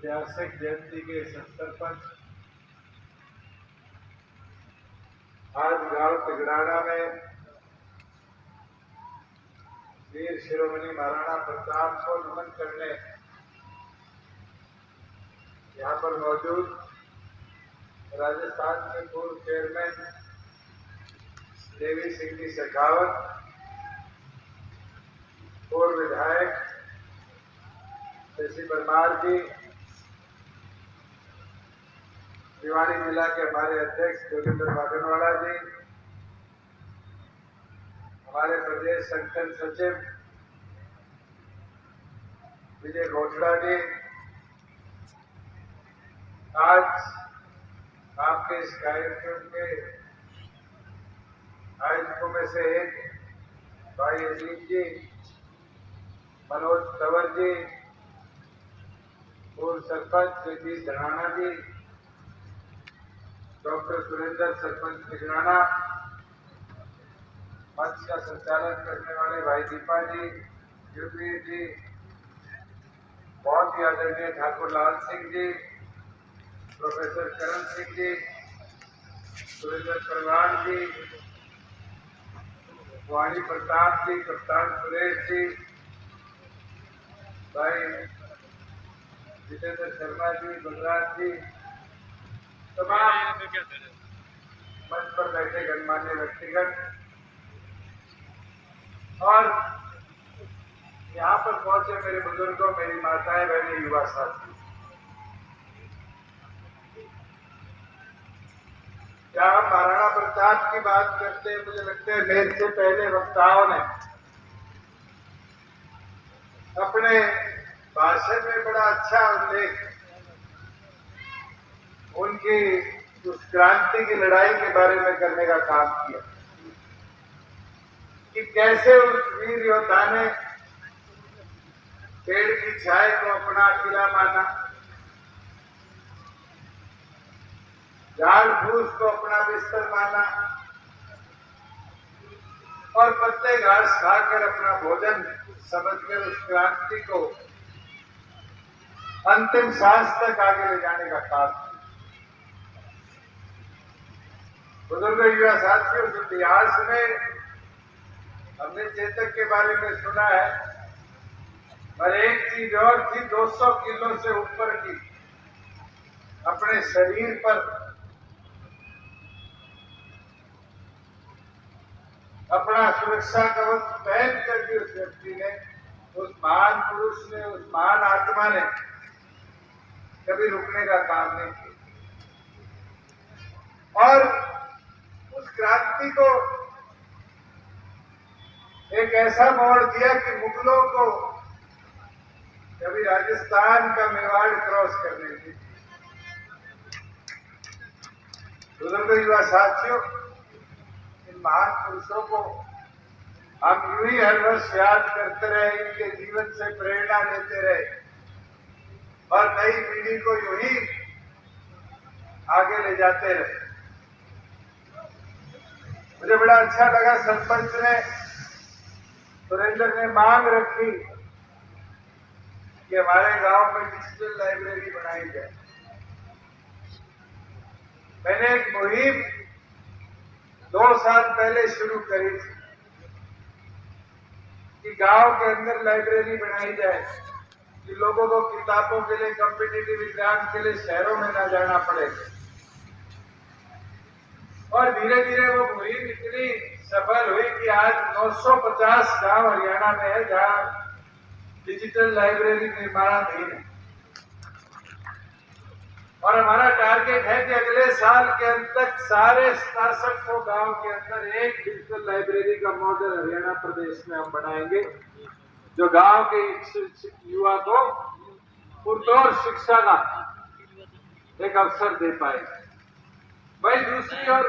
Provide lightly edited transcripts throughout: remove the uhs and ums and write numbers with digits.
ऐतिहासिक जयंती के इस अवसर पर आज गांव तिगड़ाना में वीर शिरोमणि महाराणा प्रताप को नमन करने यहाँ पर मौजूद राजस्थान के पूर्व चेयरमैन देवी सिंह जी शेखावत, पूर्व विधायक शशि परमार जी, भिवाड़ी जिला के हमारे अध्यक्ष जोगिंदर बागनवाड़ा जी, हमारे प्रदेश संगठन सचिव विजय घोषड़ा जी, आज आपके इस कार्यक्रम के आयोजकों में से एक भाई अजीत जी, मनोज तंवर जी, पूर्व सरपंच जगदीश धनाना जी, डॉक्टर सुरेंद्र सरपंच तिगड़ाना, मंच का संचालन करने वाले भाई दीपा जी, युगवीर जी, बहुत ही आदरणीय ठाकुर लाल सिंह जी, प्रोफेसर करण सिंह जी, सुरेंद्र परवान जी, वाणी प्रताप जी, कप्तान सुरेश जी, भाई जितेंद्र शर्मा जी, बलराज जी, तमाम मंच पर बैठे गणमान्य व्यक्तिगण और यहाँ पर पहुंचे मेरे बुजुर्गों, मेरी माताएं, बहनें, युवा साथी, क्या हम महाराणा प्रताप की बात करते हैं? मुझे लगता है मेरे से पहले वक्ताओं ने अपने भाषण में बड़ा अच्छा उल्लेख उनकी उस क्रांति की लड़ाई के बारे में करने का काम किया कि कैसे उस वीर योद्धा ने पेड़ की छाया को अपना किला माना, झाड़ फूस को अपना बिस्तर माना और पत्ते घास खाकर अपना भोजन समझकर उस क्रांति को अंतिम सांस तक आगे ले जाने का काम किया। बुजुर्ग युवा साथियों, उस इतिहास में हमने चेतक के बारे में सुना है, पर एक चीज और थी, 200 किलो से ऊपर की अपने शरीर पर अपना सुरक्षा कवच पहन करके उस व्यक्ति ने, उस महान पुरुष ने, उस महान आत्मा ने कभी रुकने का काम नहीं किया और उस क्रांति को एक ऐसा मोड़ दिया कि मुगलों को कभी राजस्थान का मेवाड़ क्रॉस करने की। बुजुर्ग युवा साथियों, इन महान पुरुषों को हम यूं ही हर वर्ष याद करते रहे, इनके जीवन से प्रेरणा लेते रहे और नई पीढ़ी को यूं ही आगे ले जाते रहे। मुझे बड़ा अच्छा लगा, सरपंच ने, सुरेंद्र ने मांग रखी कि हमारे गांव में डिजिटल लाइब्रेरी बनाई जाए। मैंने एक मुहिम 2 साल पहले शुरू करी थी कि गांव के अंदर लाइब्रेरी बनाई जाए कि लोगों को किताबों के लिए, कॉम्पिटिटिव एग्जाम के लिए शहरों में न जाना पड़े। और धीरे धीरे वो मुहिम इतनी सफल हुई कि आज 950 गांव हरियाणा में है जहां डिजिटल लाइब्रेरी निर्माणाधीन है और हमारा टारगेट है कि अगले साल के अंत तक सारे 6700 गांव के अंदर एक डिजिटल लाइब्रेरी का मॉडल हरियाणा प्रदेश में हम बनाएंगे, जो गांव के युवा को पुरतोड़ शिक्षा का एक अवसर दे पाएगा। भाई दूसरी ओर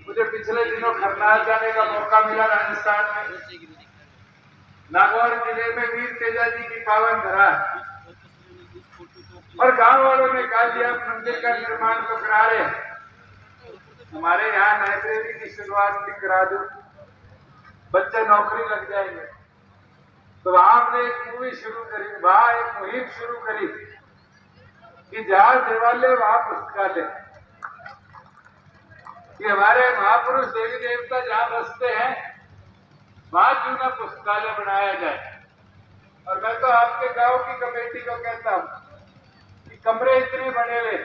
मुझे पिछले दिनों करनाल जाने का मौका मिला, राजस्थान में नागौर जिले में वीर तेजा जी की पावन धरा और गांव वालों ने कहा कि आप मंदिर का निर्माण तो करा रहे हैं, हमारे यहाँ लाइब्रेरी की शुरुआत भी करा दो, बच्चे नौकरी लग जाएंगे। तो वहां हमने एक मूवी शुरू करी, वहां एक मुहिम शुरू करी कि जहां देवालय वहां पुस्तकालय, कि हमारे महापुरुष देवी देवता जहां बसते हैं वहां क्यों ना पुस्तकालय बनाया जाए। और मैं तो आपके गांव की कमेटी को कहता हूं कि कमरे इतने बने हुए,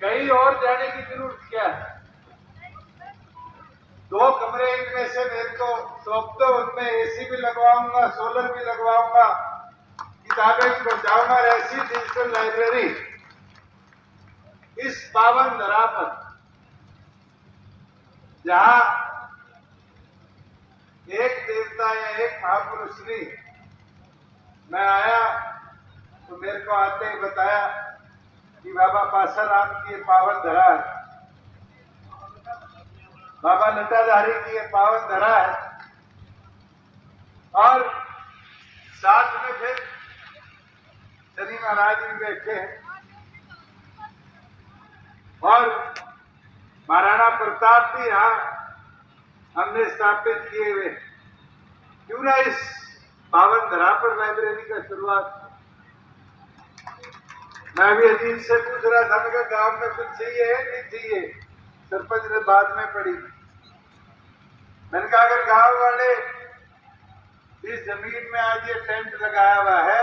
कहीं और जाने की जरूरत क्या है। 2 कमरे इनमें से मेरे को सौंप दो, उनमें एसी भी लगवाऊंगा, सोलर भी लगवाऊंगा, किताबें भी पहुंचाऊंगा। ऐसी डिजिटल लाइब्रेरी इस पावन धरा पर, जहां एक देवता या एक महापुरुष नहीं, मैं आया तो मेरे को आते ही बताया कि बाबा पासाराम की ये पावन धरा है, बाबा लटाधारी की ये पावन धरा है। और साथ में फिर शनि महाराज भी बैठे हैं और महाराणा प्रताप भी यहां हमने स्थापित किए हुए। क्यों ना इस पावन धरा पर लाइब्रेरी का शुरुआत। मैं भी अजीत से पूछ रहा था, मेरे गांव में कुछ चाहिए है नहीं चाहिए, सरपंच ने बाद में पड़ी। मैंने कहा अगर गांव वाले इस जमीन में आज ये टेंट लगाया हुआ है,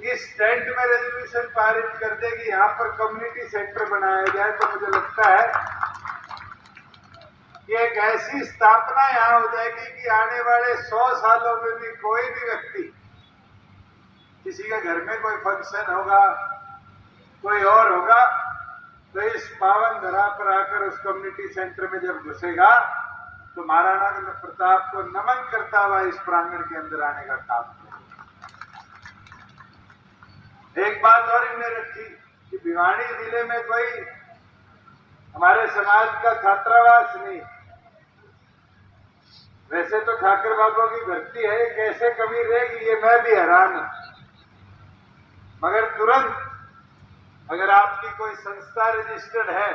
इस टेंट में रेजोल्यूशन पारित कर दे कि यहाँ पर कम्युनिटी सेंटर बनाया जाए, तो मुझे लगता है कि एक ऐसी स्थापना यहाँ हो जाएगी कि आने वाले 100 सालों में भी कोई भी व्यक्ति, किसी के घर में कोई फंक्शन होगा, कोई और होगा, तो इस पावन धरा पर आकर उस कम्युनिटी सेंटर में जब घुसेगा तो महाराणा प्रताप को नमन करता हुआ इस प्रांगण के अंदर आने का काम किया। एक बात और इन्हें रखी कि भिवाड़ी जिले में कोई हमारे समाज का छात्रावास नहीं। वैसे तो ठाकर बाबू की धरती है, कैसे कमी रहेगी ये मैं भी हैरान हूं। मगर तुरंत अगर आपकी कोई संस्था रजिस्टर्ड है,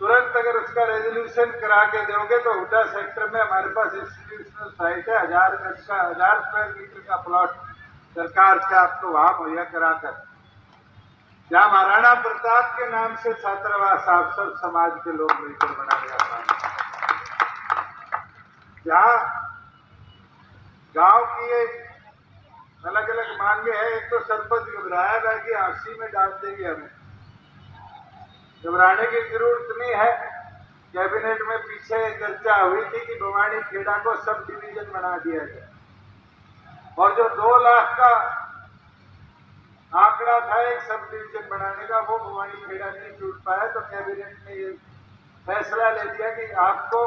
तुरंत अगर उसका रेजोल्यूशन करा के दोगे तो हुडा सेक्टर में हमारे पास इंस्टीट्यूशनल साइट है, 1000 गज का 1000 स्क्वायर मीटर का प्लॉट सरकार से आपको वहां मुहैया कराकर, जहां महाराणा प्रताप के नाम से छात्रावास आप सब समाज के लोग मिलकर बनाने का काम, जहां गांव की एक अलग अलग मांगे हैं। एक तो सरपंच घबराया था कि 80 में डाल देंगे, हमें घबराने की जरूरत नहीं है। कैबिनेट में पीछे चर्चा हुई थी कि भिवाड़ी खेड़ा को सब डिवीजन बना दिया जाए, और जो 2 लाख का आंकड़ा था एक सब डिवीजन बनाने का, वो भिवाड़ी खेड़ा नहीं छूट पाया। तो कैबिनेट ने ये फैसला ले दिया कि आपको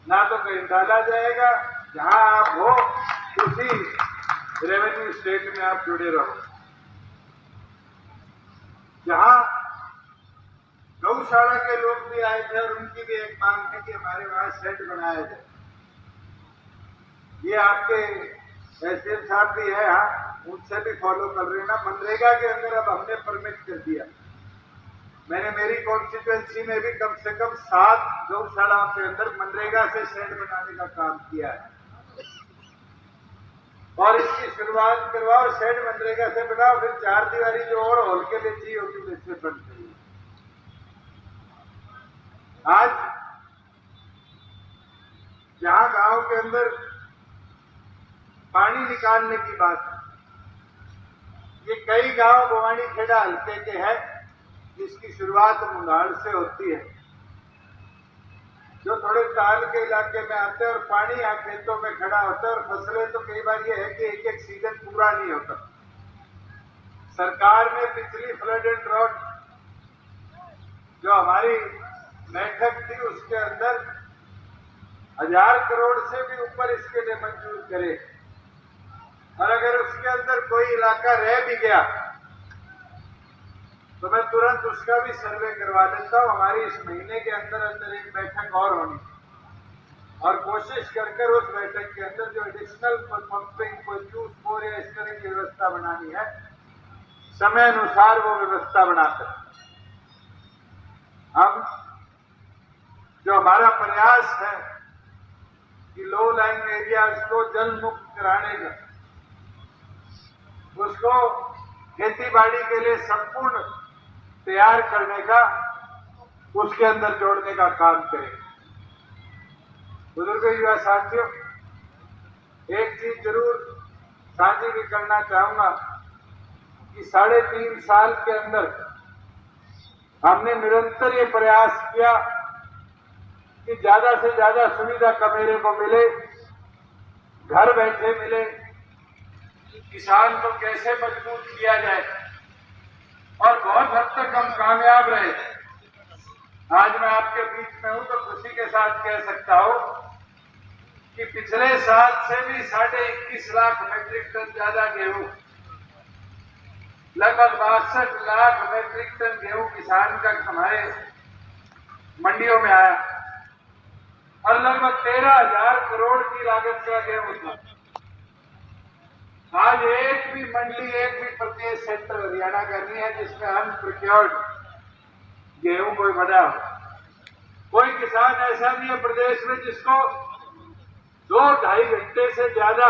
ना तो कहीं डाला जाएगा, जहां आप हो उसी रेवेन्यू स्टेट में आप जुड़े रहो। जहां गौशाला के लोग भी आए थे और उनकी भी एक मांग है कि हमारे वहां शेड बनाया जाए। ये आपके एसडीएम साहब भी है, हाँ, उनसे भी फॉलो कर रहे हैं ना। मनरेगा के अंदर अब हमने परमिट कर दिया। मैंने मेरी कॉन्स्टिट्यूएंसी में भी कम से कम 7 गौशाला के अंदर मनरेगा से शेड बनाने का काम किया है, और इसकी शुरुआत करवाओ। शेड मनरेगा से बनाओ, फिर 4 दीवारी जो और हॉल के लिए चाहिए होगी वैसे बन गई। आज जहां गांव के अंदर पानी निकालने की बात है, ये कई गांव भिवाड़ी खेड़ा हल्के के हैं जिसकी शुरुआत मुंडाड़ से होती है, जो थोड़े ताल के इलाके में आते हैं और पानी यहाँ खेतों में खड़ा होता है। और फसलें तो कई बार ये है कि एक सीजन पूरा नहीं होता। सरकार में पिछली फ्लड एंड ड्रॉट जो हमारी बैठक थी उसके अंदर 1000 करोड़ से भी ऊपर इसके लिए मंजूर करे, और अगर उसके अंदर कोई इलाका रह भी गया तो मैं तुरंत उसका भी सर्वे करवा लेता हूं। हमारी इस महीने के अंदर अंदर एक बैठक और होनी, और कोशिश कर उस बैठक के अंदर जो एडिशनल पंपिंग कोई यूज हो या इस तरह की व्यवस्था बनानी है, समय अनुसार वो व्यवस्था बनाकर हम जो हमारा प्रयास है कि लो लाइन एरियाज को जल मुक्त कराने का, उसको खेती बाड़ी के लिए संपूर्ण तैयार करने का, उसके अंदर जोड़ने का काम करें। बुजुर्ग युवा साथियों, एक चीज जरूर साझी भी करना चाहूंगा कि 3.5 साल के अंदर हमने निरंतर ये प्रयास किया कि ज्यादा से ज्यादा सुविधा कमेरे को मिले, घर बैठे मिले, किसान को कैसे मजबूत किया जाए, और बहुत हद तक हम कामयाब रहे। आज मैं आपके बीच में हूं तो खुशी के साथ कह सकता हूं कि पिछले साल से भी 21.5 लाख मेट्रिक टन ज्यादा गेहूं, लगभग 62 लाख मेट्रिक टन गेहूं किसान का हमारे मंडियों में आया, और लगभग 13,000 करोड़ की लागत का गेहूं था। आज एक भी मंडी, एक भी परचेज सेंटर हरियाणा का नहीं है जिसमें अनप्रोक्योर्ड गेहूं कोई बना हो। कोई किसान ऐसा नहीं है प्रदेश में जिसको 2-2.5 घंटे से ज्यादा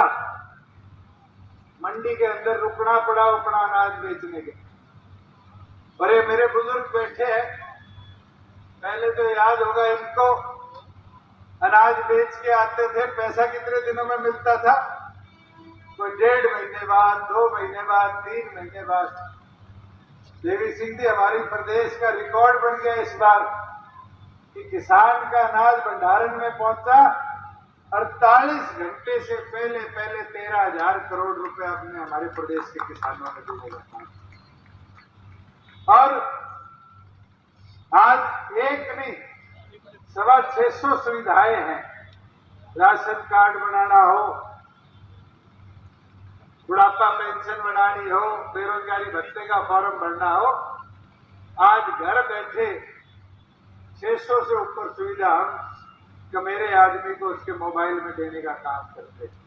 मंडी के अंदर रुकना पड़ा अपना अनाज बेचने के। और ये मेरे बुजुर्ग बैठे हैं, पहले तो याद होगा इनको, अनाज बेच के आते थे, पैसा कितने दिनों में मिलता था? कोई 1.5 महीने बाद, 2 महीने बाद, 3 महीने बाद। देवी सिंह जी, हमारी प्रदेश का रिकॉर्ड बन गया इस बार कि किसान का अनाज भंडारण में पहुंचा 48 घंटे से पहले 13,000 करोड़ रुपए अपने हमारे प्रदेश के किसानों ने दिए। और आज एक नहीं 650 सुविधाएं हैं। राशन कार्ड बनाना हो, बुढ़ापा पेंशन बनानी हो, बेरोजगारी भत्ते का फॉर्म भरना हो, आज घर बैठे 600 से ऊपर सुविधा हम मेरे आदमी को उसके मोबाइल में देने का काम करते हैं।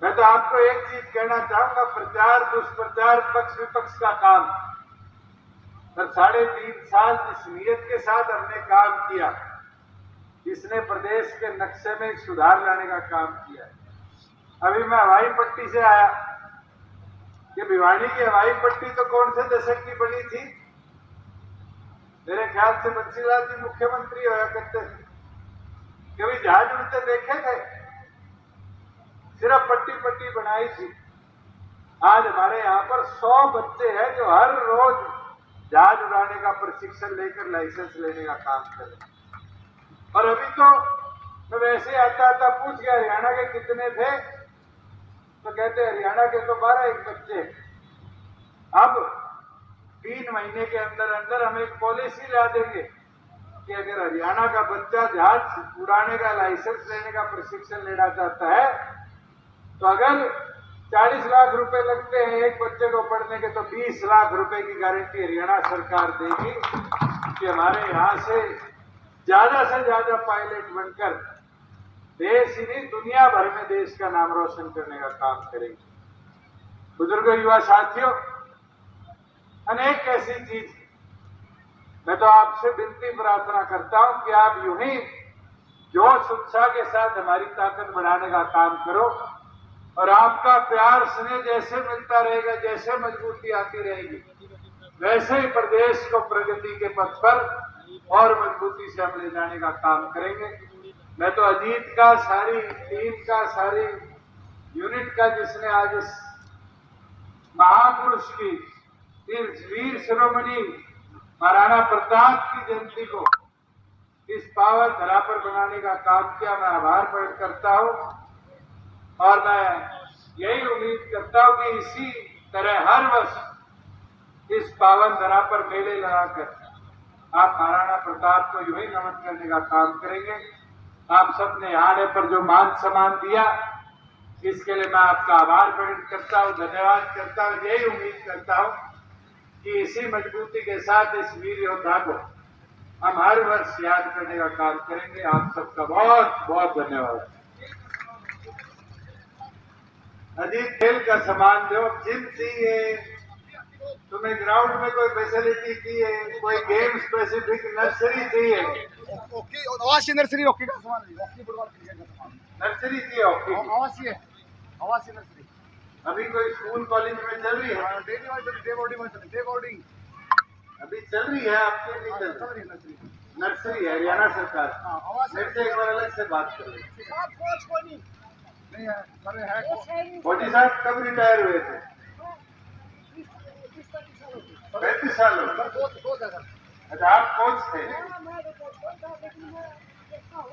मैं तो आपको एक चीज कहना चाहूंगा, प्रचार दुष्प्रचार पक्ष विपक्ष का काम, पर 3.5 साल जिस नीयत के साथ हमने काम किया, जिसने प्रदेश के नक्शे में सुधार लाने का काम किया है। अभी मैं हवाई पट्टी से आया, ये भिवानी की हवाई पट्टी तो कौन से दशक की बनी थी? मेरे ख्याल से बंसीलाल जी मुख्यमंत्री होया करते थे। कभी जहाज उड़ते देखे थे? सिर्फ पट्टी पट्टी बनाई थी। आज हमारे यहाँ पर 100 बच्चे हैं जो हर रोज जहाज उड़ाने का प्रशिक्षण लेकर लाइसेंस लेने का काम कर रहे हैं। और अभी तो मैं वैसे आता पूछ गया हरियाणा के कितने थे, तो कहते हरियाणा के तो 12-1 बच्चे। अब 3 महीने के अंदर अंदर हम एक पॉलिसी ला देंगे कि अगर हरियाणा का बच्चा जहाज उड़ाने का लाइसेंस लेने का प्रशिक्षण लेना चाहता है, तो अगर 40 लाख रुपए लगते हैं एक बच्चे को पढ़ने के, तो 20 लाख रुपए की गारंटी हरियाणा सरकार देगी कि हमारे यहाँ से ज्यादा पायलट बनकर देश ही नहीं दुनिया भर में देश का नाम रोशन करने का काम करेंगे। बुजुर्ग युवा साथियों, अनेक ऐसी चीज, मैं तो आपसे विनती प्रार्थना करता हूं कि आप यूं ही जोश उत्साह के साथ हमारी ताकत बढ़ाने का काम करो, और आपका प्यार स्नेह जैसे मिलता रहेगा, जैसे मजबूती आती रहेगी, वैसे ही प्रदेश को प्रगति के पथ पर और मजबूती से हम ले जाने का काम करेंगे। मैं तो अजीत का, सारी टीम का, सारी यूनिट का, जिसने आज इस महापुरुष की वीर शिरोमणि महाराणा प्रताप की जयंती को इस पावन धरा पर बनाने का काम किया, मैं आभार प्रकट करता हूं। और मैं यही उम्मीद करता हूं कि इसी तरह हर वर्ष इस पावन धरा पर मेले लगाकर आप महाराणा प्रताप को यूं ही नमन करने का काम करेंगे। आप सबने आने पर जो मान सम्मान दिया, इसके लिए मैं आपका आभार प्रकट करता हूं, धन्यवाद करता हूं। यही उम्मीद करता हूं कि इसी मजबूती के साथ इस वीर योद्धा को हम हर वर्ष याद करने का काम करेंगे। आप सबका बहुत बहुत धन्यवाद। अजीत खेल का सामान दो, जिम चाहिए तुम्हें, ग्राउंड में कोई फैसिलिटी चाहिए, कोई गेम स्पेसिफिक नर्सरी चाहिए, ओके आवासीय नर्सरी, ओके का सामान है, ओके फुटबॉल क्रिकेट का सामान, नर्सरी चाहिए, ओके आवासीय नर्सरी, अभी कोई स्कूल कॉलेज में चल रही है? डेली वाइज डे बोर्डिंग में डे बोर्डिंग अभी चल रही है आपके नहीं चल रही? नर्सरी है, हरियाणा सरकार। मेरे से एक बार अलग से बात कर ली। नहीं है सर है मोदी साहब कब रिटायर हुए थे? 35 साल हो गए। कोच है सर। अच्छा, आप कोच थे?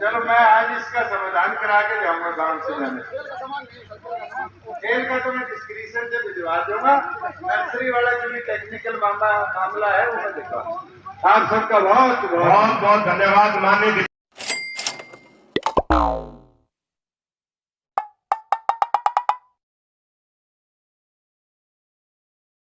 चलो मैं आज इसका समाधान करा के जाऊंगा गांव से जाने। खेल का तो मैं डिस्क्रिप्शन से भिजवा दूंगा। नर्सरी वाला जो भी टेक्निकल मामला है वो मैं देखा। आप सबका बहुत बहुत बहुत बहुत धन्यवाद माननीय